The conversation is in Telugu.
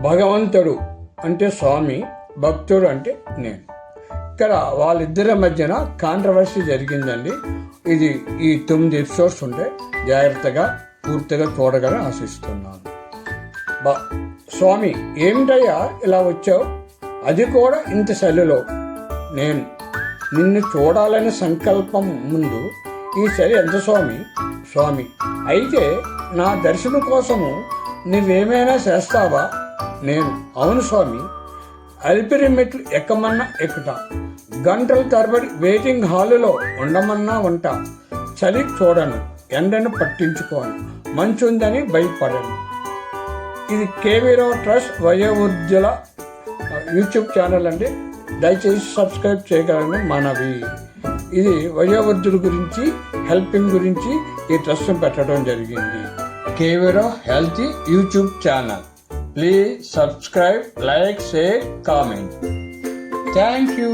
భగవంతుడు అంటే స్వామి, భక్తుడు అంటే నేను. ఇక్కడ వాళ్ళిద్దరి మధ్యన కాంట్రవర్సీ జరిగిందండి. ఇది ఈ 9 ఎపిసోడ్స్ ఉంటే జాగ్రత్తగా పూర్తిగా చూడగలని ఆశిస్తున్నాను. స్వామి, ఏమిటయ్యా ఇలా వచ్చావు? అది కూడా ఇంత చలిలో. నేను నిన్ను చూడాలనే సంకల్పం ముందు ఈ చలి ఎంత స్వామి? స్వామి, అయితే నా దర్శనం కోసము నువ్వేమైనా చేస్తావా? నేను, అవును స్వామి, అలిపిరి మెట్లు ఎక్కమన్నా ఎక్కుతా, గంటల తరబడి వెయిటింగ్ హాలులో ఉండమన్నా ఉంటా. చలి చూడను, ఎండను పట్టించుకోను, మంచు ఉందని భయపడను. ఇది కేవీ రావు ట్రస్ట్ వయోవృద్ధుల యూట్యూబ్ ఛానల్ అండి. దయచేసి సబ్స్క్రైబ్ చేయగలను మనవి. ఇది వయోవృద్ధుల గురించి, హెల్పింగ్ గురించి ఈ ట్రస్ట్ పెట్టడం జరిగింది. KV Rao healthy YouTube channel. Please subscribe, like, share, comment. Thank you.